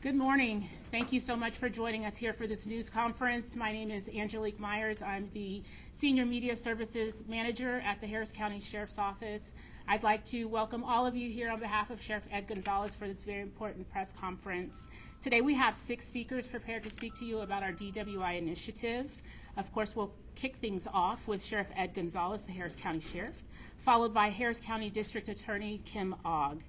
Good morning. Thank you so much for joining us here for this news conference. My name is Angelique Myers. I'm the Senior Media Services Manager at the Harris County Sheriff's Office. I'd like to welcome all of you here on behalf of Sheriff Ed Gonzalez for this very important press conference. Today we have 6 speakers prepared to speak to you about our DWI initiative. Of course, we'll kick things off with Sheriff Ed Gonzalez, the Harris County Sheriff, followed by Harris County District Attorney Kim Ogg.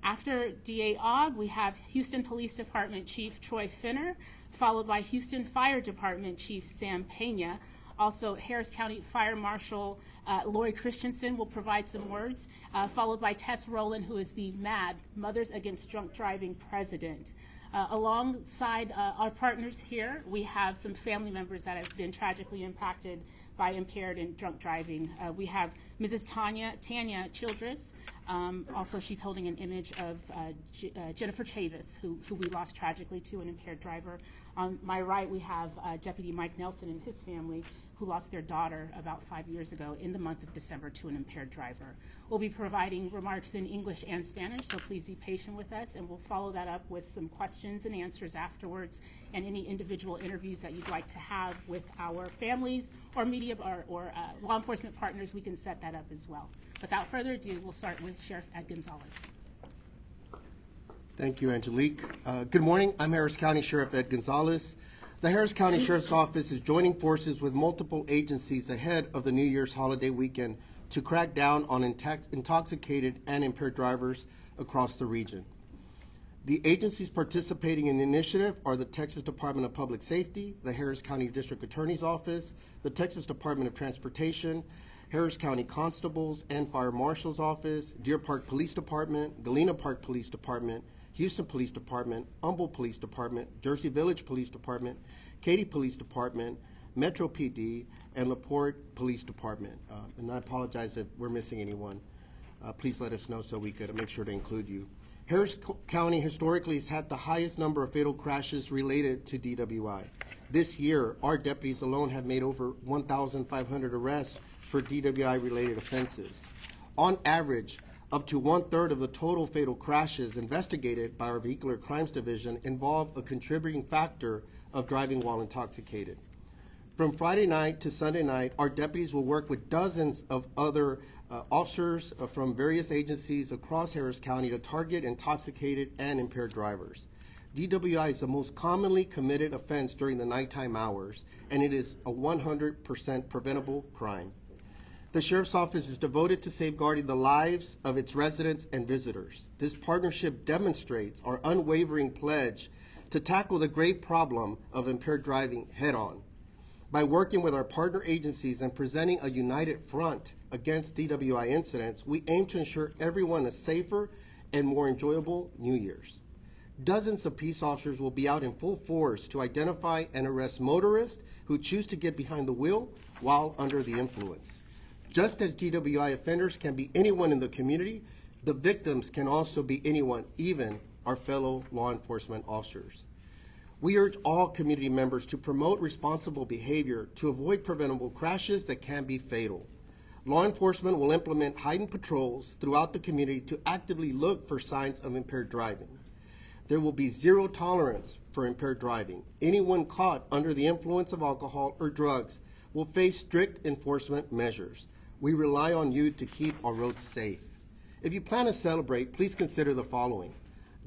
After DA Ogg, we have Houston Police Department Chief Troy Finner, followed by Houston Fire Department Chief Sam Pena. Also, Harris County Fire Marshal Lori Christensen will provide some words, followed by Tess Rowland, who is the MAD, Mothers Against Drunk Driving President. Alongside our partners here, we have some family members that have been tragically impacted by impaired and drunk driving. We have Mrs. Tanya Childress. Also, she's holding an image of Jennifer Chavis, who we lost tragically to an impaired driver. On my right, we have Deputy Mike Nelson and his family, who lost their daughter about 5 years ago in the month of December to an impaired driver. We'll be providing remarks in English and Spanish, so please be patient with us, and we'll follow that up with some questions and answers afterwards, and any individual interviews that you'd like to have with our families or media or law enforcement partners, we can set that up as well. Without further ado, we'll start with Sheriff Ed Gonzalez. Thank you, Angelique. Good morning. I'm Harris County Sheriff Ed Gonzalez. The Harris County Sheriff's Office is joining forces with multiple agencies ahead of the New Year's holiday weekend to crack down on intoxicated and impaired drivers across the region. The agencies participating in the initiative are the Texas Department of Public Safety, the Harris County District Attorney's Office, the Texas Department of Transportation, Harris County Constables and Fire Marshal's Office, Deer Park Police Department, Galena Park Police Department, Houston Police Department, Humboldt Police Department, Jersey Village Police Department, Katy Police Department, Metro PD, and LaPorte Police Department. And I apologize if we're missing anyone. Please let us know so we could make sure to include you. Harris County historically has had the highest number of fatal crashes related to DWI. This year, our deputies alone have made over 1,500 arrests for DWI-related offenses. On average, up to 1/3 of the total fatal crashes investigated by our Vehicular Crimes Division involve a contributing factor of driving while intoxicated. From Friday night to Sunday night, our deputies will work with dozens of other officers from various agencies across Harris County to target intoxicated and impaired drivers. DWI is the most commonly committed offense during the nighttime hours, and it is a 100% preventable crime. The Sheriff's Office is devoted to safeguarding the lives of its residents and visitors. This partnership demonstrates our unwavering pledge to tackle the grave problem of impaired driving head-on. By working with our partner agencies and presenting a united front against DWI incidents, we aim to ensure everyone a safer and more enjoyable New Year's. Dozens of peace officers will be out in full force to identify and arrest motorists who choose to get behind the wheel while under the influence. Just as DWI offenders can be anyone in the community, the victims can also be anyone, even our fellow law enforcement officers. We urge all community members to promote responsible behavior to avoid preventable crashes that can be fatal. Law enforcement will implement heightened patrols throughout the community to actively look for signs of impaired driving. There will be zero tolerance for impaired driving. Anyone caught under the influence of alcohol or drugs will face strict enforcement measures. We rely on you to keep our roads safe. If you plan to celebrate, please consider the following.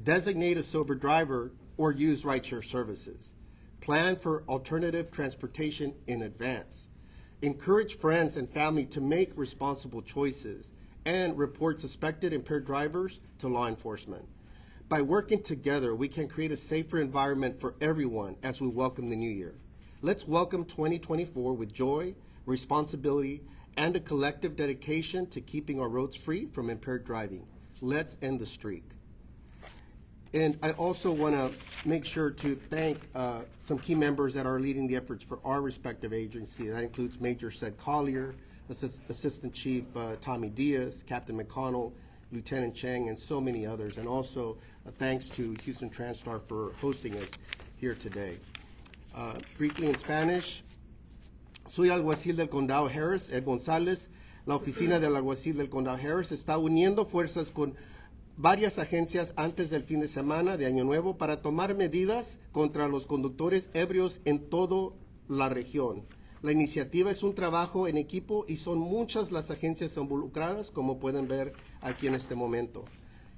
Designate a sober driver or use rideshare services. Plan for alternative transportation in advance. Encourage friends and family to make responsible choices and report suspected impaired drivers to law enforcement. By working together, we can create a safer environment for everyone as we welcome the new year. Let's welcome 2024 with joy, responsibility, and a collective dedication to keeping our roads free from impaired driving. Let's end the streak. And I also want to make sure to thank some key members that are leading the efforts for our respective agency. That includes Major Sed Collier, Assistant Chief Tommy Diaz, Captain McConnell, Lieutenant Chang, and so many others. And also thanks to Houston TransStar for hosting us here today. Briefly in Spanish, soy alguacil del Condado Harris, Ed Gonzalez. La oficina del alguacil del Condado Harris está uniendo fuerzas con varias agencias antes del fin de semana de Año Nuevo para tomar medidas contra los conductores ebrios en toda la región. La iniciativa es un trabajo en equipo y son muchas las agencias involucradas, como pueden ver aquí en este momento.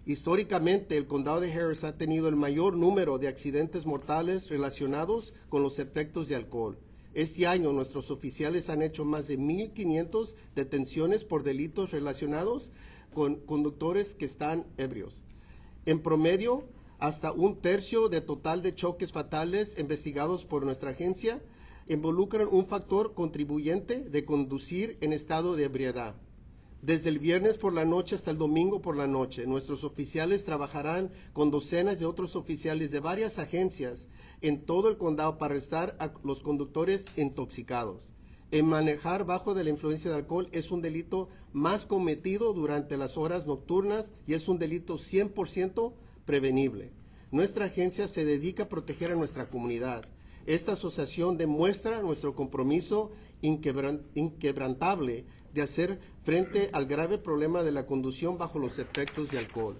Históricamente, el condado de Harris ha tenido el mayor número de accidentes mortales relacionados con los efectos de alcohol. Este año, nuestros oficiales han hecho más de 1,500 detenciones por delitos relacionados con conductores que están ebrios. En promedio, hasta un tercio del total de choques fatales investigados por nuestra agencia involucran un factor contribuyente de conducir en estado de ebriedad. Desde el viernes por la noche hasta el domingo por la noche, nuestros oficiales trabajarán con docenas de otros oficiales de varias agencias en todo el condado para arrestar a los conductores intoxicados. El manejar bajo de la influencia de alcohol es un delito más cometido durante las horas nocturnas y es un delito 100% prevenible. Nuestra agencia se dedica a proteger a nuestra comunidad. Esta asociación demuestra nuestro compromiso inquebrantable de hacer frente al grave problema de la conducción bajo los efectos de alcohol.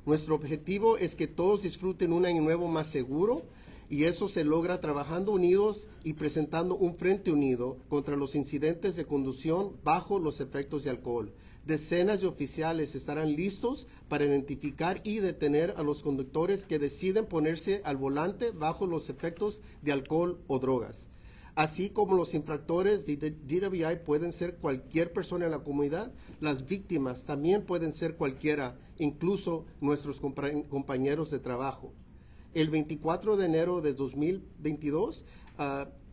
Nuestro objetivo es que todos disfruten un año nuevo más seguro y eso se logra trabajando unidos y presentando un frente unido contra los incidentes de conducción bajo los efectos de alcohol. Decenas de oficiales estarán listos para identificar y detener a los conductores que deciden ponerse al volante bajo los efectos de alcohol o drogas. Así como los infractores de DWI pueden ser cualquier persona en la comunidad, las víctimas también pueden ser cualquiera, incluso nuestros compañeros de trabajo. El 24 de enero de 2022,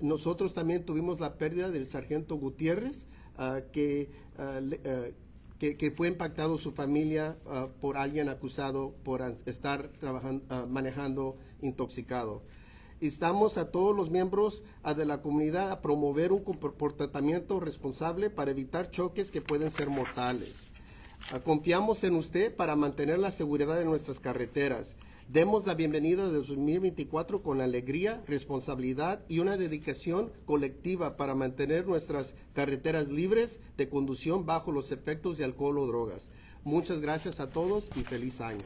nosotros también tuvimos la pérdida del sargento Gutiérrez, que fue impactado su familia por alguien acusado por estar manejando intoxicado. Instamos a todos los miembros de la comunidad a promover un comportamiento responsable para evitar choques que pueden ser mortales. Confiamos en usted para mantener la seguridad de nuestras carreteras. Demos la bienvenida de 2024 con alegría, responsabilidad y una dedicación colectiva para mantener nuestras carreteras libres de conducción bajo los efectos de alcohol o drogas. Muchas gracias a todos y feliz año.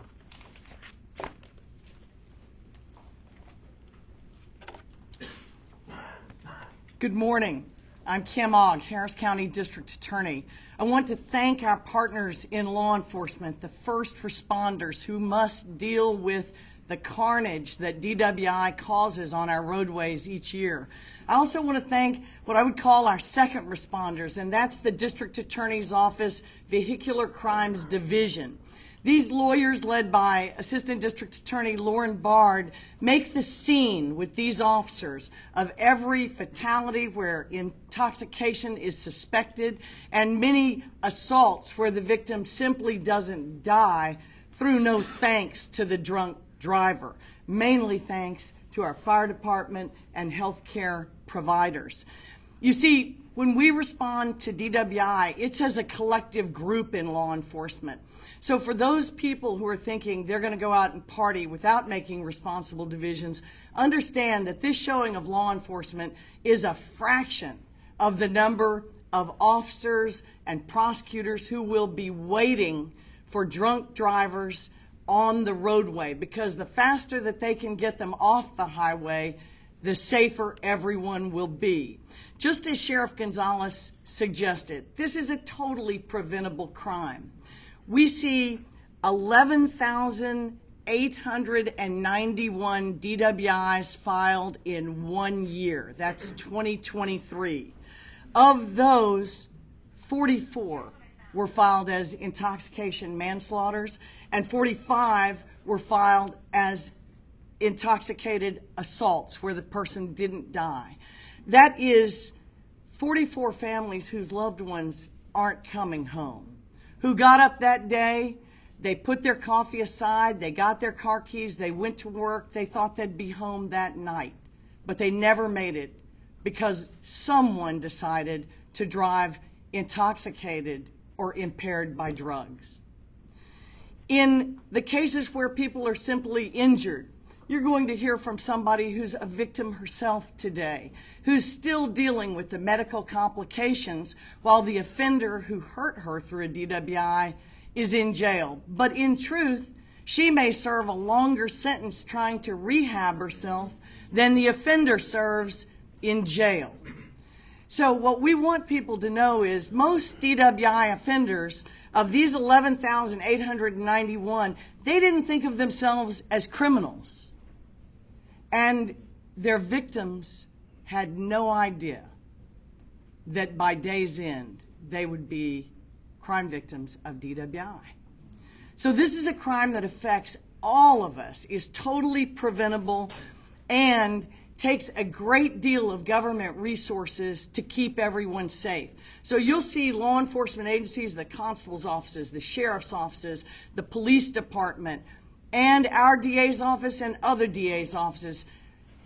Good morning. I'm Kim Ogg, Harris County District Attorney. I want to thank our partners in law enforcement, the first responders who must deal with the carnage that DWI causes on our roadways each year. I also want to thank what I would call our second responders, and that's the District Attorney's Office Vehicular Crimes Division. These lawyers, led by Assistant District Attorney Lauren Bard, make the scene with these officers of every fatality where intoxication is suspected and many assaults where the victim simply doesn't die through no thanks to the drunk driver, mainly thanks to our fire department and health care providers. You see, when we respond to DWI, it's as a collective group in law enforcement. So for those people who are thinking they're going to go out and party without making responsible divisions, understand that this showing of law enforcement is a fraction of the number of officers and prosecutors who will be waiting for drunk drivers on the roadway, because the faster that they can get them off the highway, the safer everyone will be. Just as Sheriff Gonzalez suggested, this is a totally preventable crime. We see 11,891 DWIs filed in 1 year. That's 2023. Of those, 44 were filed as intoxication manslaughters, and 45 were filed as intoxicated assaults where the person didn't die. That is 44 families whose loved ones aren't coming home, who got up that day, they put their coffee aside, they got their car keys, they went to work, they thought they'd be home that night, but they never made it because someone decided to drive intoxicated or impaired by drugs. In the cases where people are simply injured, you're going to hear from somebody who's a victim herself today, who's still dealing with the medical complications while the offender who hurt her through a DWI is in jail. But in truth, She may serve a longer sentence trying to rehab herself than the offender serves in jail. So what we want people to know is most DWI offenders, of these 11,891, they didn't think of themselves as criminals. And their victims had no idea that by day's end, they would be crime victims of DWI. So this is a crime that affects all of us, is totally preventable, and takes a great deal of government resources to keep everyone safe. So you'll see law enforcement agencies, the constable's offices, the sheriff's offices, the police department, and our DA's office and other DA's offices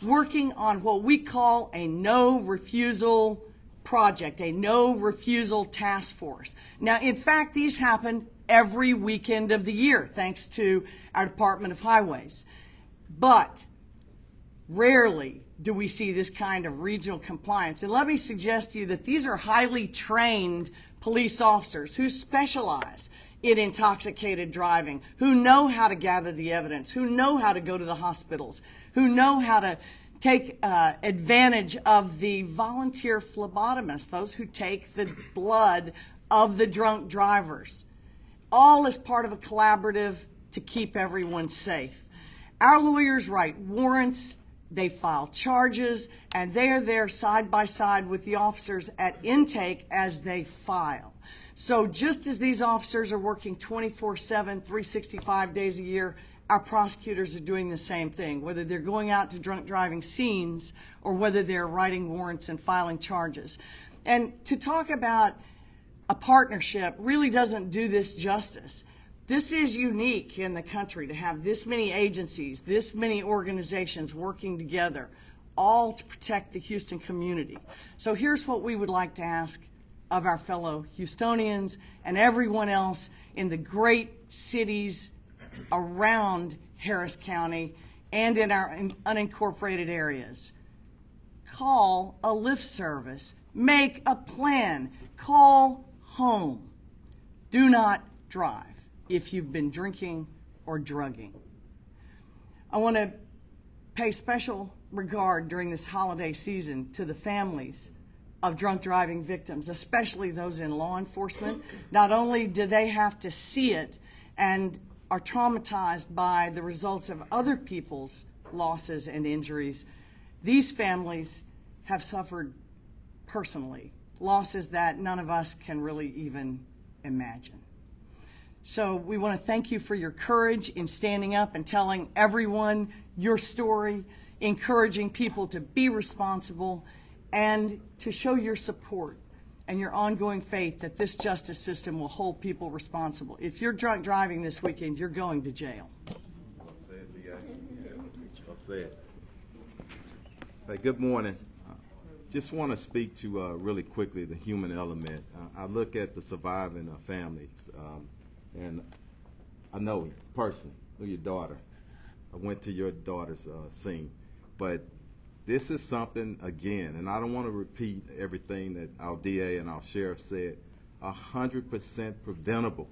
working on what we call a no refusal project, a no refusal task force. Now, in fact, these happen every weekend of the year, thanks to our Department of Highways. But rarely do we see this kind of regional compliance. And let me suggest to you that these are highly trained police officers who specialize in intoxicated driving, who know how to gather the evidence, who know how to go to the hospitals, who know how to take advantage of the volunteer phlebotomists, those who take the blood of the drunk drivers. All as part of a collaborative to keep everyone safe. Our lawyers write warrants, they file charges, and they are there side by side with the officers at intake as they file. So just as these officers are working 24/7, 365 days a year, our prosecutors are doing the same thing, whether they're going out to drunk driving scenes or whether they're writing warrants and filing charges. And to talk about a partnership really doesn't do this justice. This is unique in the country to have this many agencies, this many organizations working together, all to protect the Houston community. So here's what we would like to ask of our fellow Houstonians and everyone else in the great cities around Harris County and in our unincorporated areas. Call a Lyft service. Make a plan. Call home. Do not drive if you've been drinking or drugging. I want to pay special regard during this holiday season to the families of drunk driving victims, especially those in law enforcement. Not only do they have to see it and are traumatized by the results of other people's losses and injuries, these families have suffered personally losses that none of us can really even imagine. So we want to thank you for your courage in standing up and telling everyone your story, encouraging people to be responsible, and to show your support and your ongoing faith that this justice system will hold people responsible. If you're drunk driving this weekend, you're going to jail. I'll say it, D.A. I'll say it. Hey, good morning. Just want to speak to really quickly the human element. I look at the surviving families, and I know personally, your daughter. I went to your daughter's scene, but this is something, again, and I don't want to repeat everything that our DA and our sheriff said, 100% preventable.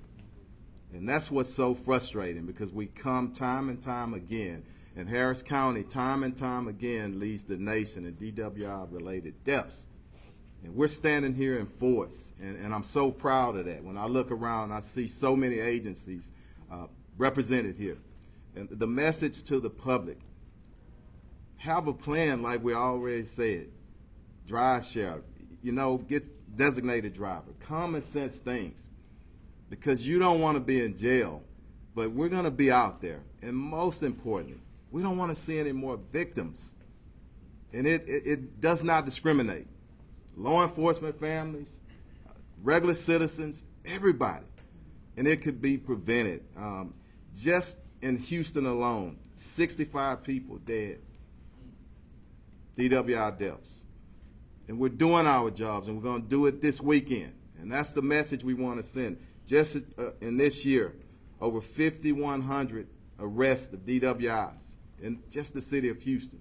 And that's what's so frustrating, because we come time and time again, and Harris County time and time again leads the nation in DWI-related deaths. And we're standing here in force, and I'm so proud of that. When I look around, I see so many agencies represented here. And the message to the public, have a plan like we already said. Drive share, get designated driver, common sense things. Because you don't want to be in jail, but we're going to be out there. And most importantly, we don't want to see any more victims. And it does not discriminate. Law enforcement families, regular citizens, everybody. And it could be prevented. Just in Houston alone, 65 people dead. DWI deaths. And we're doing our jobs, and we're going to do it this weekend. And that's the message we want to send. Just in this year, over 5,100 arrests of DWIs in just the city of Houston.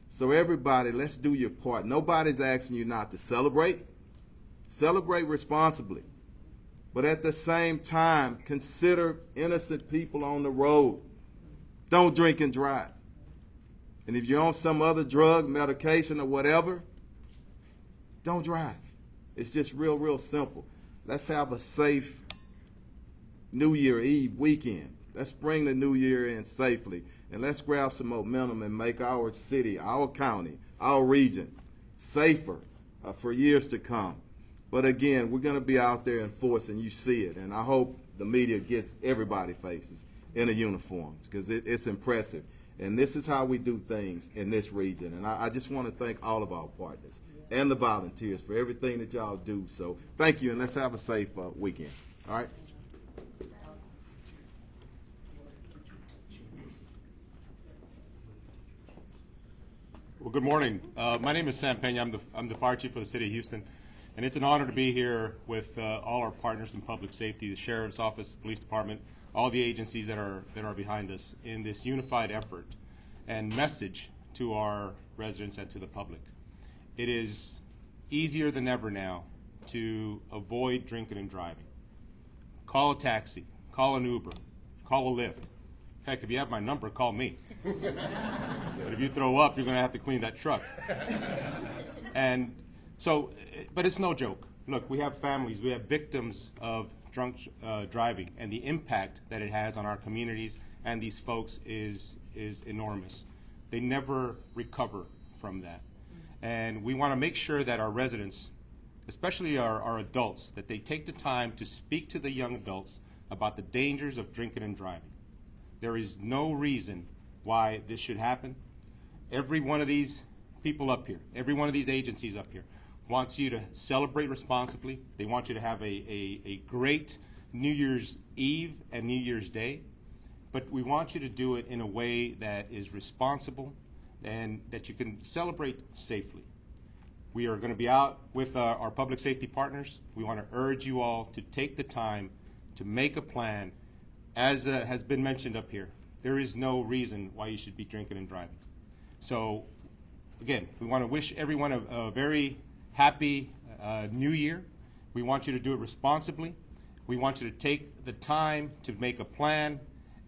So everybody, let's do your part. Nobody's asking you not to celebrate. Celebrate responsibly. But at the same time, consider innocent people on the road. don't drink and drive. And if you're on some other drug, medication, or whatever, don't drive. It's just real, real simple. Let's have a safe New Year Eve weekend. Let's bring the new year in safely. And let's grab some momentum and make our city, our county, our region safer for years to come. But again, we're going to be out there enforcing. You see it. And I hope the media gets everybody faces in a uniform, because it's impressive. And this is how we do things in this region. And I just want to thank all of our partners and the volunteers for everything that y'all do. So thank you, and let's have a safe weekend. All right? Well, good morning. My name is Sam Pena. I'm the fire chief for the city of Houston, and it's an honor to be here with all our partners in public safety, the sheriff's office, police department, all the agencies that are behind us in this unified effort and message to our residents and to the public. It is easier than ever now to avoid drinking and driving. Call a taxi, call an Uber, call a Lyft. Heck, if you have my number, call me. But if you throw up, you're going to have to clean that truck. And so, but it's no joke. Look, we have families, we have victims of drunk driving, and the impact that it has on our communities and these folks is enormous. They never recover from that. And we want to make sure that our residents, especially our adults, that they take the time to speak to the young adults about the dangers of drinking and driving. There is no reason why this should happen. Every one of these people up here, every one of these agencies up here wants you to celebrate responsibly. They want you to have a great New Year's Eve and New Year's Day, but we want you to do it in a way that is responsible and that you can celebrate safely. We are going to be out with our public safety partners. We want to urge you all to take the time to make a plan. As has been mentioned up here, there is no reason why you should be drinking and driving. So, again, we want to wish everyone a very happy New Year. We want you to do it responsibly. We want you to take the time to make a plan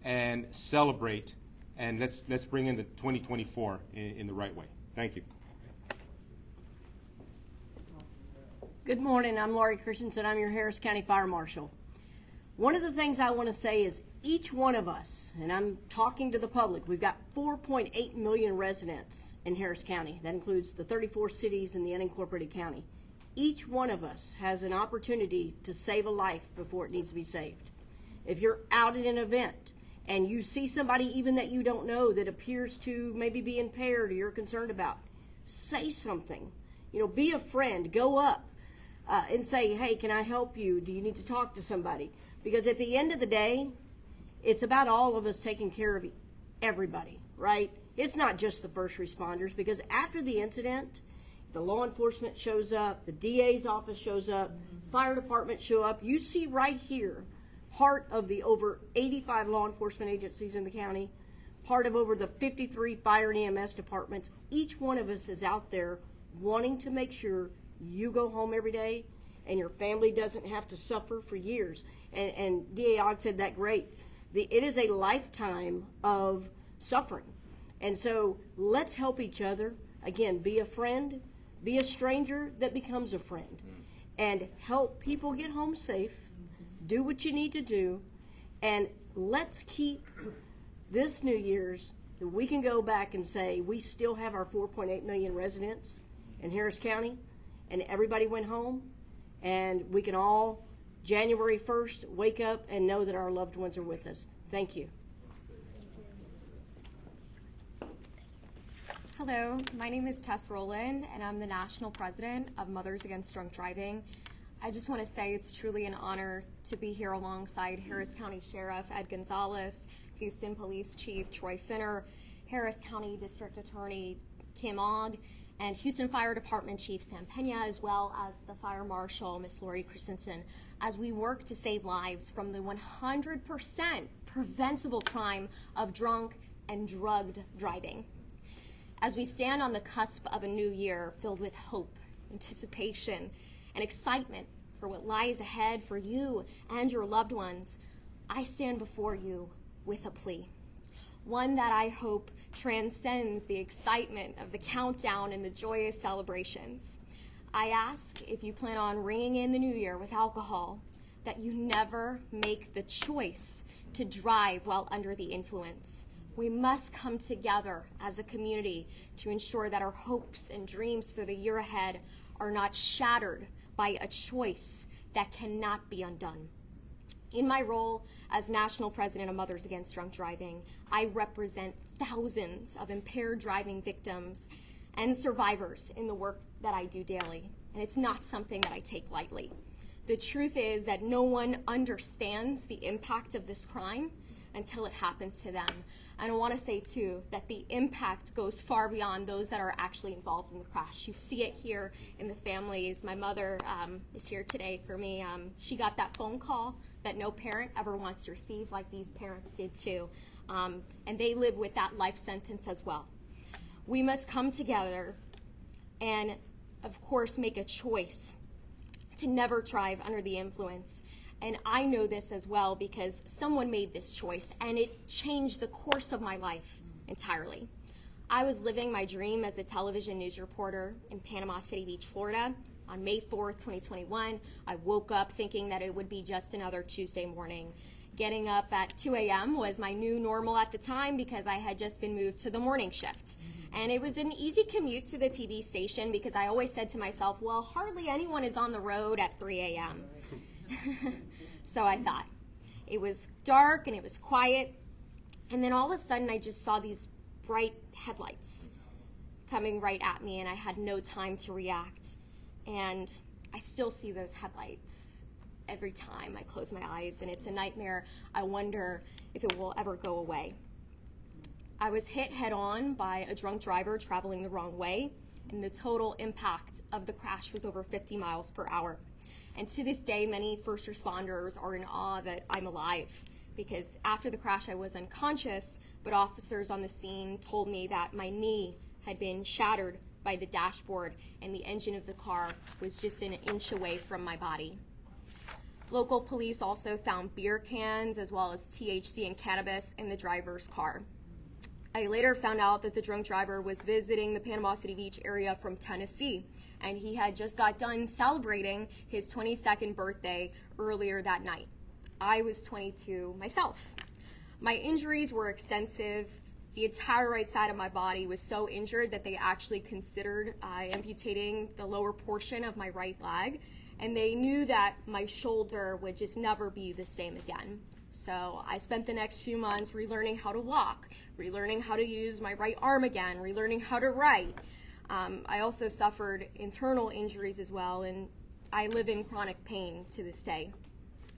and celebrate, and let's bring in the 2024 in the right way. Thank you. Good morning. I'm Laurie Christensen. I'm your Harris County Fire Marshal. One of the things I want to say is each one of us, and I'm talking to the public, we've got 4.8 million residents in Harris County. That includes the 34 cities and the unincorporated county. Each one of us has an opportunity to save a life before it needs to be saved. If you're out at an event and you see somebody even that you don't know that appears to maybe be impaired or you're concerned about, say something. You know, be a friend. Go up and say, hey, can I help you? Do you need to talk to somebody? Because at the end of the day, it's about all of us taking care of everybody, right? It's not just the first responders, because after the incident, the law enforcement shows up, the DA's office shows up, fire department show up. You see right here, part of the over 85 law enforcement agencies in the county, part of over the 53 fire and EMS departments. Each one of us is out there wanting to make sure you go home every day and your family doesn't have to suffer for years. And DA Ogg said that great. It is a lifetime of suffering. And so let's help each other. Again, be a friend, be a stranger that becomes a friend, and help people get home safe. Do what you need to do, and let's keep this New Year's that we can go back and say we still have our 4.8 million residents in Harris County, and everybody went home, and we can all January 1st wake up and know that our loved ones are with us. Thank you. Hello, my name is Tess Rowland, and I'm the National President of Mothers Against Drunk Driving. I just want to say it's truly an honor to be here alongside Harris County Sheriff Ed Gonzalez, Houston Police Chief Troy Finner, Harris County District Attorney Kim Ogg, and Houston Fire Department Chief Sam Pena, as well as the Fire Marshal, Ms. Laurie Christensen, as we work to save lives from the 100% preventable crime of drunk and drugged driving. As we stand on the cusp of a new year filled with hope, anticipation, and excitement for what lies ahead for you and your loved ones, I stand before you with a plea. one that I hope transcends the excitement of the countdown and the joyous celebrations. I ask, if you plan on ringing in the new year with alcohol, that you never make the choice to drive while under the influence. We must come together as a community to ensure that our hopes and dreams for the year ahead are not shattered by a choice that cannot be undone. In my role as National President of Mothers Against Drunk Driving, I represent thousands of impaired driving victims and survivors in the work that I do daily, and it's not something that I take lightly. The truth is that no one understands the impact of this crime until it happens to them. And I want to say, too, that the impact goes far beyond those that are actually involved in the crash. You see it here in the families. My mother is here today for me. She got that phone call that no parent ever wants to receive, like these parents did, too. And they live with that life sentence as well. We must come together and, of course, make a choice to never drive under the influence. And I know this as well because someone made this choice and it changed the course of my life entirely. I was living my dream as a television news reporter in Panama City Beach, Florida. On May 4th, 2021, I woke up thinking that it would be just another Tuesday morning. Getting up at 2 a.m. was my new normal at the time because I had just been moved to the morning shift. And it was an easy commute to the TV station because I always said to myself, well, hardly anyone is on the road at 3 a.m. So I thought. It was dark and it was quiet. And then all of a sudden I just saw these bright headlights coming right at me and I had no time to react. And I still see those headlights every time I close my eyes, and it's a nightmare. I wonder if it will ever go away. I was hit head-on by a drunk driver traveling the wrong way, and the total impact of the crash was over 50 miles per hour. And to this day, many first responders are in awe that I'm alive, because after the crash I was unconscious, but officers on the scene told me that my knee had been shattered by the dashboard and the engine of the car was just an inch away from my body. Local police also found beer cans as well as THC and cannabis in the driver's car. I later found out that the drunk driver was visiting the Panama City Beach area from Tennessee, and he had just got done celebrating his 22nd birthday earlier that night. I was 22 myself. My injuries were extensive. The entire right side of my body was so injured that they actually considered amputating the lower portion of my right leg, and they knew that my shoulder would just never be the same again. So I spent the next few months relearning how to walk, relearning how to use my right arm again, relearning how to write. I also suffered internal injuries as well, and I live in chronic pain to this day.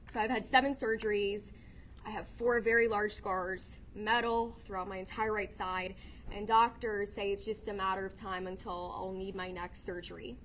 So I've had 7 surgeries. I have 4 very large scars, metal throughout my entire right side, and doctors say it's just a matter of time until I'll need my next surgery.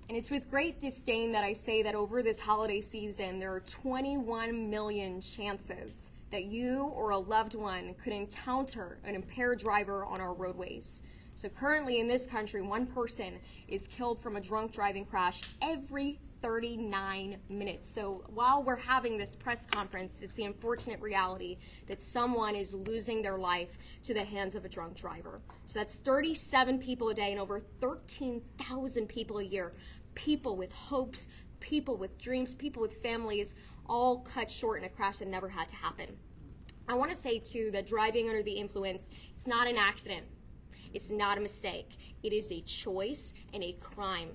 And it's with great disdain that I say that over this holiday season, there are 21 million chances that you or a loved one could encounter an impaired driver on our roadways. So currently in this country, 1 person is killed from a drunk driving crash every 39 minutes. So while we're having this press conference, it's the unfortunate reality that someone is losing their life to the hands of a drunk driver. So that's 37 people a day and over 13,000 people a year. People with hopes, people with dreams, people with families, all cut short in a crash that never had to happen. I want to say, too, that driving under the influence, it's not an accident. It's not a mistake. It is a choice and a crime.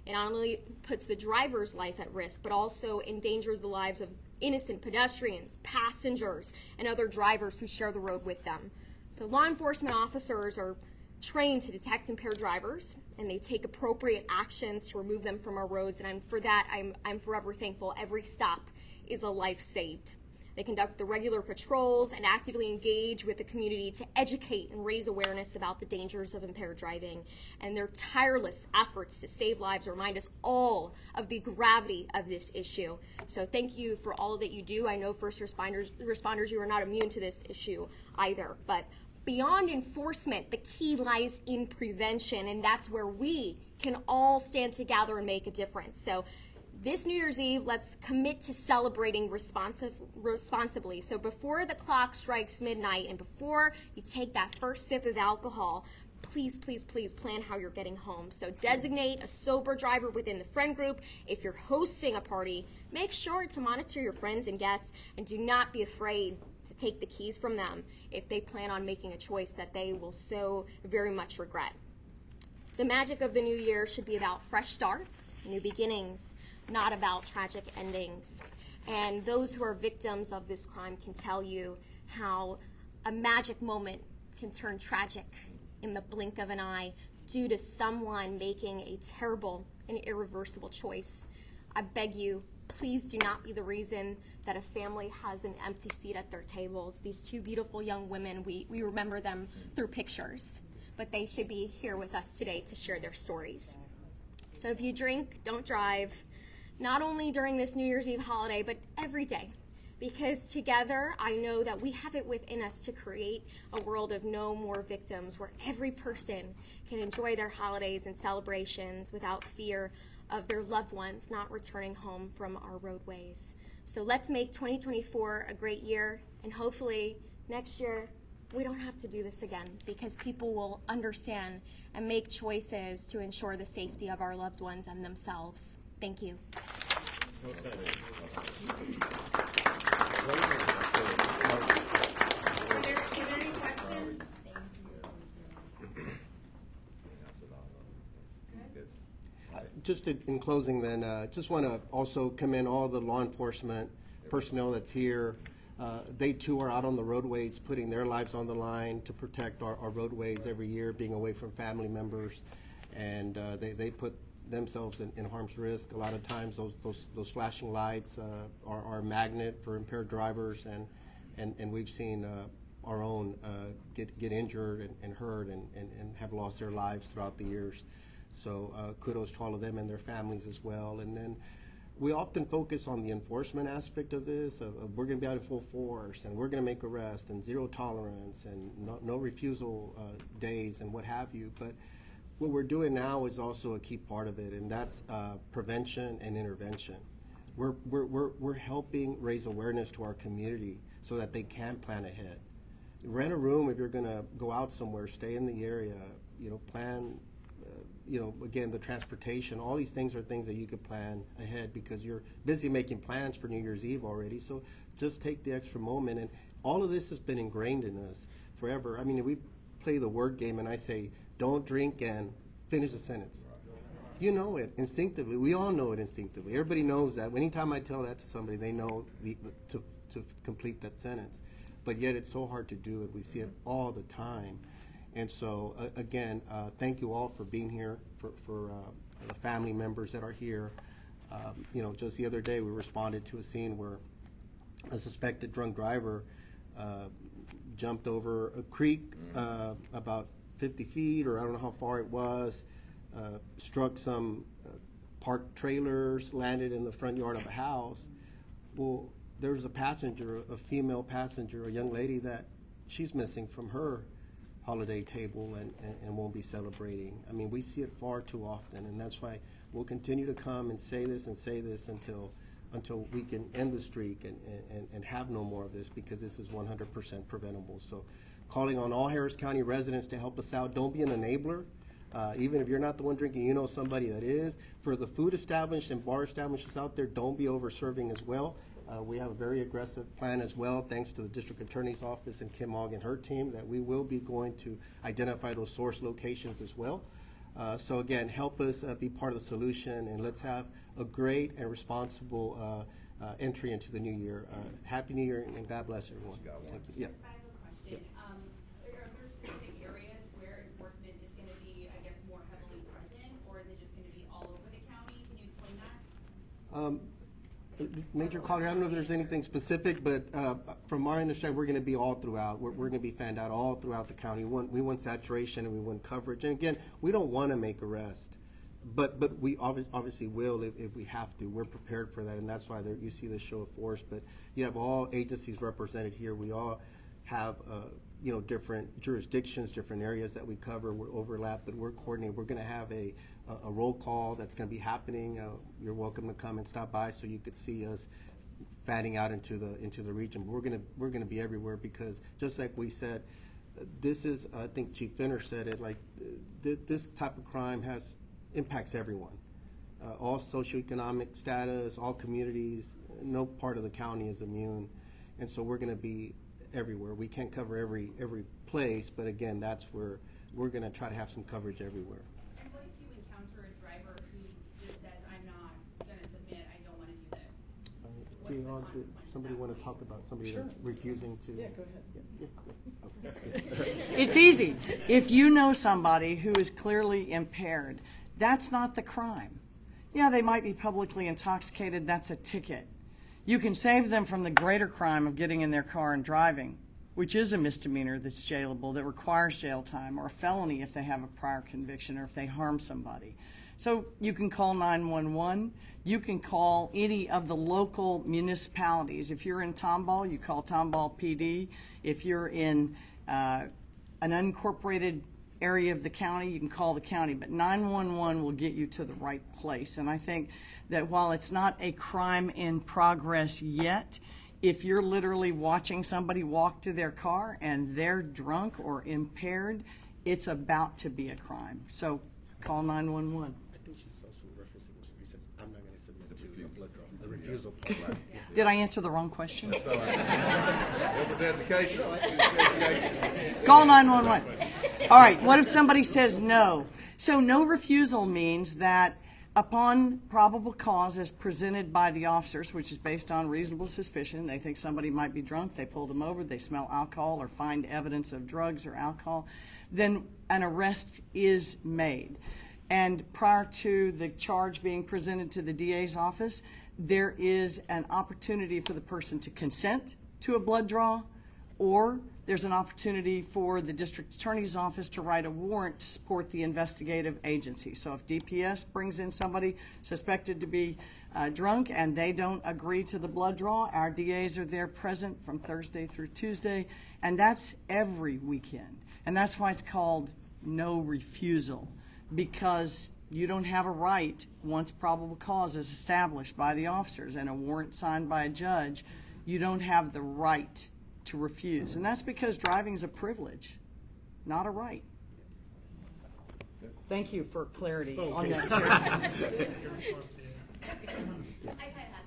It not only puts the driver's life at risk, but also endangers the lives of innocent pedestrians, passengers, and other drivers who share the road with them. So law enforcement officers are trained to detect impaired drivers, and they take appropriate actions to remove them from our roads, and for that, I'm forever thankful. Every stop is a life saved. They conduct the regular patrols and actively engage with the community to educate and raise awareness about the dangers of impaired driving. And their tireless efforts to save lives remind us all of the gravity of this issue. So thank you for all that you do. I know first responders, you are not immune to this issue either. But beyond enforcement, the key lies in prevention, and that's where we can all stand together and make a difference. So This New Year's Eve, let's commit to celebrating responsibly. So before the clock strikes midnight and before you take that first sip of alcohol, please, please, please plan how you're getting home. So designate a sober driver within the friend group. If you're hosting a party, make sure to monitor your friends and guests, and do not be afraid to take the keys from them if they plan on making a choice that they will so very much regret. The magic of the new year should be about fresh starts, new beginnings, not about tragic endings. And those who are victims of this crime can tell you how a magic moment can turn tragic in the blink of an eye due to someone making a terrible and irreversible choice. I beg you, please do not be the reason that a family has an empty seat at their tables. These two beautiful young women, we remember them through pictures, but they should be here with us today to share their stories. So if you drink, don't drive, not only during this New Year's Eve holiday, but every day. Because together, I know that we have it within us to create a world of no more victims, where every person can enjoy their holidays and celebrations without fear of their loved ones not returning home from our roadways. So let's make 2024 a great year, and hopefully next year we don't have to do this again, because people will understand and make choices to ensure the safety of our loved ones and themselves. Thank you. Are there any questions? Just in closing then, just want to also commend all the law enforcement personnel that's here. They too are out on the roadways putting their lives on the line to protect our roadways every year, being away from family members, and they put themselves in harm's risk. A lot of times those flashing lights are a magnet for impaired drivers, and we've seen our own get injured and hurt and have lost their lives throughout the years. So kudos to all of them and their families as well. And then we often focus on the enforcement aspect of this. We're going to be out in full force, and we're going to make arrests, and zero tolerance, and no refusal days, and what have you. But what we're doing now is also a key part of it, and that's prevention and intervention. We're helping raise awareness to our community so that they can plan ahead. Rent a room if you're going to go out somewhere. Stay in the area. Plan. Again, the transportation, all these things are things that you could plan ahead, because you're busy making plans for New Year's Eve already. So just take the extra moment. And all of this has been ingrained in us forever. I mean, we play the word game and I say, don't drink and finish the sentence. You know it instinctively. We all know it instinctively. Everybody knows that. Anytime I tell that to somebody, they know to complete that sentence. But yet it's so hard to do it. We see it all the time. And so, again, thank you all for being here, for the family members that are here. Just the other day we responded to a scene where a suspected drunk driver jumped over a creek about 50 feet, or I don't know how far it was, struck some parked trailers, landed in the front yard of a house. Well, there's a passenger, a female passenger, a young lady that she's missing from her holiday table and won't be celebrating. I mean, we see it far too often, and that's why we'll continue to come and say this until we can end the streak and have no more of this, because this is 100% preventable. So calling on all Harris County residents to help us out. Don't be an enabler. Even if you're not the one drinking, you know somebody that is. For the food establishments and bar establishments out there, don't be over-serving as well. We have a very aggressive plan as well, thanks to the District Attorney's Office and Kim Ogg and her team, that we will be going to identify those source locations as well. So again, help us be part of the solution, and let's have a great and responsible entry into the new year. Happy New Year, and God bless everyone. Thank you. Yeah. I have a question. Are there specific areas where enforcement is going to be, I guess, more heavily present, or is it just going to be all over the county? Can you explain that? Major Collier, I don't know if there's anything specific, but from our understanding, we're going to be all throughout. We're going to be fanned out all throughout the county. We want saturation and we want coverage. And again, we don't want to make arrests, but we obviously will if we have to. We're prepared for that, and that's why you see the show of force. But you have all agencies represented here. We all have different jurisdictions, different areas that we cover. We're overlap, but we're coordinating. We're going to have a roll call that's going to be happening. You're welcome to come and stop by so you could see us fanning out into the region. We're going to be everywhere because just like we said, this is, I think Chief Finner said it, like this type of crime impacts everyone. All socioeconomic status, all communities, no part of the county is immune. And so we're going to be everywhere. We can't cover every place, but again, that's where we're going to try to have some coverage everywhere. And what if you encounter a driver who just says, I'm not going to submit, I don't want to do this? What's the consequence Somebody of that want to point? talk about somebody that's refusing to? Yeah, go ahead. Okay. It's easy. If you know somebody who is clearly impaired, that's not the crime. Yeah, they might be publicly intoxicated. That's a ticket. You can save them from the greater crime of getting in their car and driving, which is a misdemeanor that's jailable, that requires jail time, or a felony if they have a prior conviction or if they harm somebody. So you can call 911. You can call any of the local municipalities. If you're in Tomball, you call Tomball PD. If you're in an unincorporated area of the county, you can call the county, but 911 will get you to the right place. And I think that while it's not a crime in progress yet, if you're literally watching somebody walk to their car and they're drunk or impaired, it's about to be a crime. So call 911. I think she's also referencing what she says, I'm not going to submit to a blood draw. The refusal part. Right. Did I answer the wrong question? It was education. Call 911. All right, what if somebody says no? So no refusal means that upon probable cause as presented by the officers, which is based on reasonable suspicion, they think somebody might be drunk, they pull them over, they smell alcohol or find evidence of drugs or alcohol, then an arrest is made. And prior to the charge being presented to the DA's office, there is an opportunity for the person to consent to a blood draw, or there's an opportunity for the district attorney's office to write a warrant to support the investigative agency. So if DPS brings in somebody suspected to be drunk and they don't agree to the blood draw, our DAs are there present from Thursday through Tuesday, and that's every weekend. And that's why it's called no refusal, because you don't have a right, once probable cause is established by the officers and a warrant signed by a judge, you don't have the right to refuse. And that's because driving is a privilege, not a right. Thank you for clarity on that. I kind of had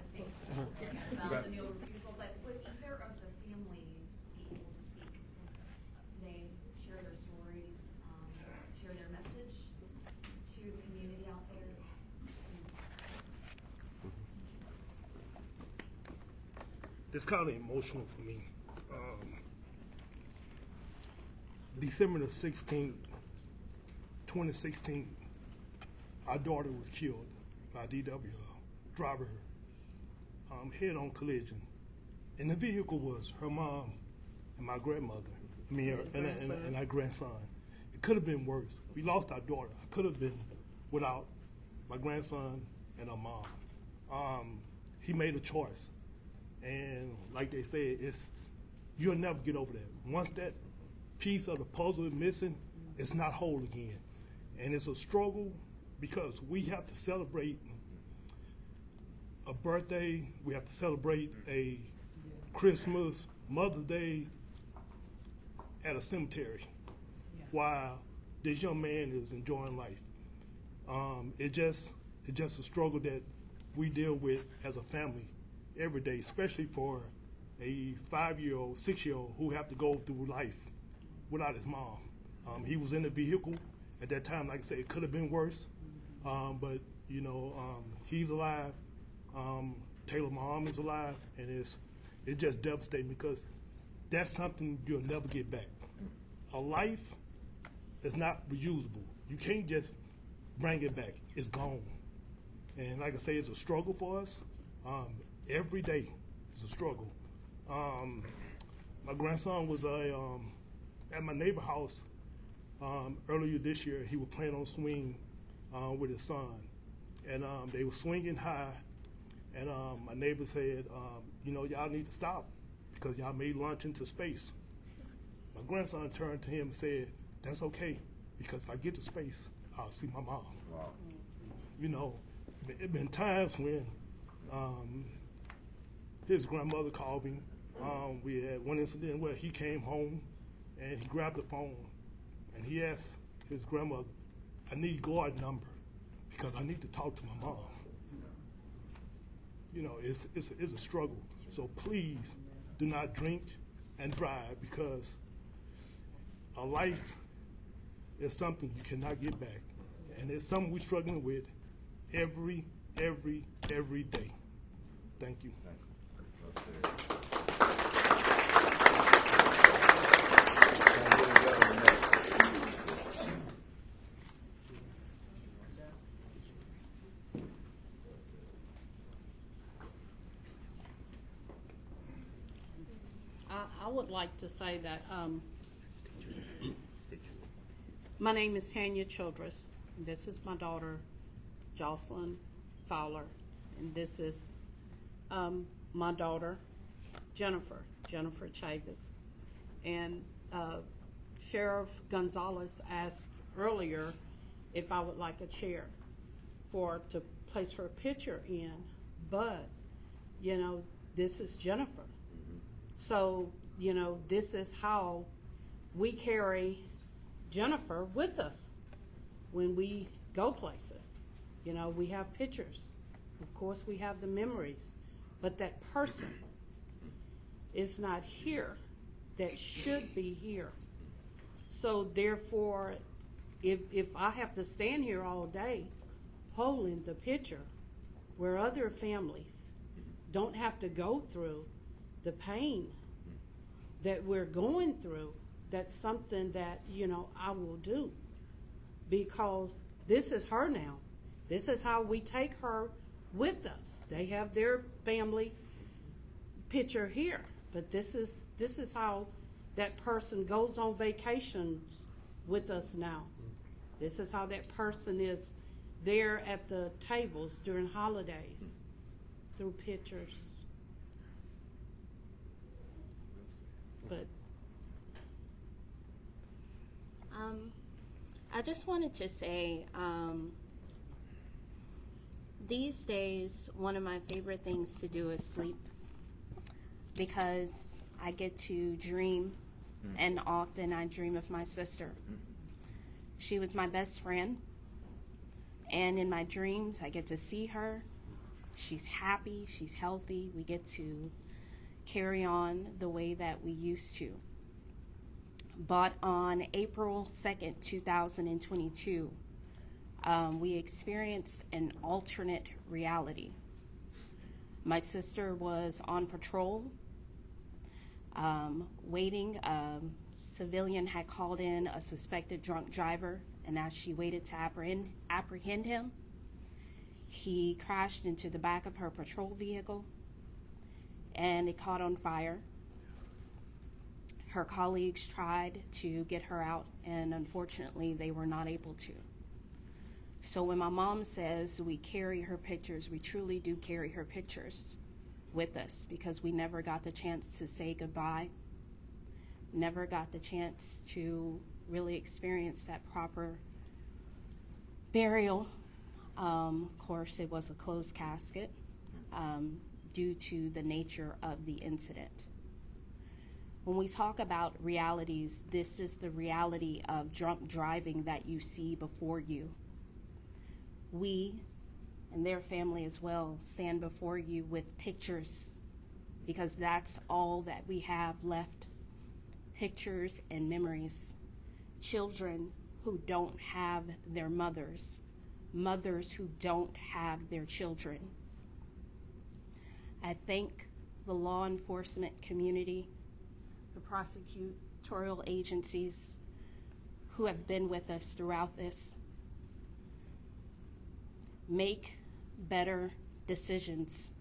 the same question about the no refusal, but would either of the families be able to speak today, share their stories, share their message to the community out there? It's kind of emotional for me. December the 16th, 2016, our daughter was killed by a DWI driver, head-on collision. And the vehicle was her mom and my grandmother, and our grandson. It could have been worse. We lost our daughter. I could have been without my grandson and our mom. He made a choice. And like they say, you'll never get over that. Once that piece of the puzzle is missing, it's not whole again. And it's a struggle because we have to celebrate a birthday, we have to celebrate a Christmas, Mother's Day at a cemetery while this young man is enjoying life. It's just a struggle that we deal with as a family every day, especially for a 5-year-old, 6-year-old who have to go through life without his mom. He was in the vehicle at that time. Like I said, it could have been worse, but he's alive. Taylor's mom is alive, and it's just devastating because that's something you'll never get back. A life is not reusable. You can't just bring it back. It's gone. And like I say, it's a struggle for us. Every day is a struggle. My grandson was at my neighbor house earlier this year. He was playing on a swing with his son, and they were swinging high. And my neighbor said, y'all need to stop because y'all made launch into space. My grandson turned to him and said, "That's okay, because if I get to space, I'll see my mom." Wow. You know, it been times when his grandmother called me. We had one incident where he came home and he grabbed the phone and he asked his grandmother, "I need guard number because I need to talk to my mom." You know, it's a struggle. So please do not drink and drive, because a life is something you cannot get back. And it's something we're struggling with every day. Thank you. I would like to say that my name is Tanya Childress. This is my daughter, Jocelyn Fowler, and this is my daughter, Jennifer Chavis. And Sheriff Gonzalez asked earlier if I would like a chair to place her picture in, but, you know, this is Jennifer. So, you know, this is how we carry Jennifer with us when we go places. You know, we have pictures. Of course, we have the memories, but that person is not here that should be here. So therefore, if I have to stand here all day holding the picture where other families don't have to go through the pain that we're going through, that's something that, you know, I will do, because this is her now. This is how we take her with us. They have their family picture here, but this is how that person goes on vacations with us now. This is how that person is there at the tables during holidays through pictures. But I just wanted to say, these days, one of my favorite things to do is sleep, because I get to dream, and often I dream of my sister. She was my best friend, and in my dreams, I get to see her. She's happy, she's healthy. We get to carry on the way that we used to. But on April 2nd, 2022, we experienced an alternate reality. My sister was on patrol, waiting. A civilian had called in a suspected drunk driver, and as she waited to apprehend him, he crashed into the back of her patrol vehicle, and it caught on fire. Her colleagues tried to get her out, and unfortunately, they were not able to. So when my mom says we carry her pictures, we truly do carry her pictures with us, because we never got the chance to say goodbye, never got the chance to really experience that proper burial. Of course, it was a closed casket due to the nature of the incident. When we talk about realities, this is the reality of drunk driving that you see before you. We, and their family as well, stand before you with pictures, because that's all that we have left. Pictures and memories. Children who don't have their mothers. Mothers who don't have their children. I thank the law enforcement community, the prosecutorial agencies who have been with us throughout this. Make better decisions.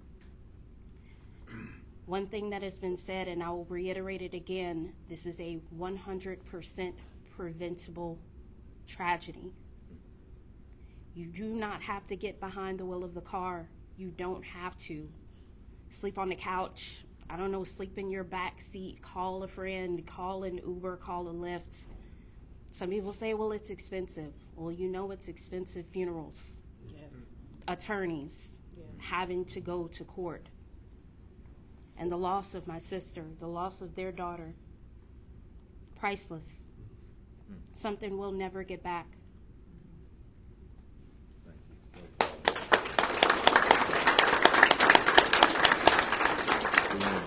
One thing that has been said, and I will reiterate it again, this is a 100% preventable tragedy. You do not have to get behind the wheel of the car. You don't have to sleep on the couch I don't know, sleep in your back seat, call a friend, call an Uber, call a Lyft. Some people say, well, it's expensive. Well, you know it's expensive. Funerals, attorneys, having to go to court. And the loss of my sister, the loss of their daughter, priceless. Something we'll never get back.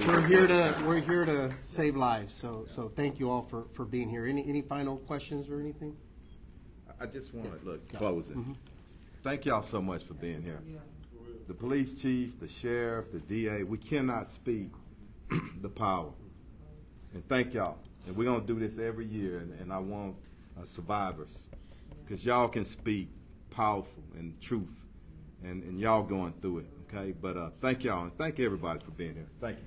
We're here to save lives. So thank you all for being here. Any final questions or anything? I just want to close it. Thank y'all so much for being here. The police chief, the sheriff, the DA, we cannot speak the power. And thank y'all. And we're going to do this every year, and I want survivors, because y'all can speak powerful and truth, and y'all going through it, okay? But thank y'all, and thank everybody for being here. Thank you.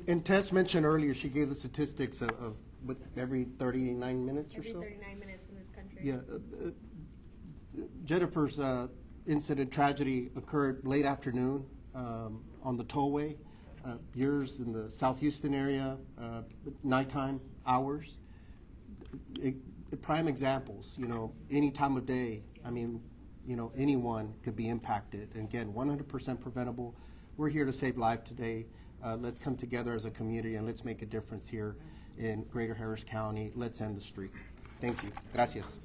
And Tess mentioned earlier, she gave the statistics of with every 39 minutes or so? Every 39 minutes in this country. Yeah. Jennifer's incident tragedy occurred late afternoon on the tollway. Yours in the South Houston area, nighttime hours. Prime examples, any time of day. I mean, anyone could be impacted. And again, 100% preventable. We're here to save life today. Let's come together as a community and let's make a difference here in Greater Harris County. Let's end the streak. Thank you. Gracias.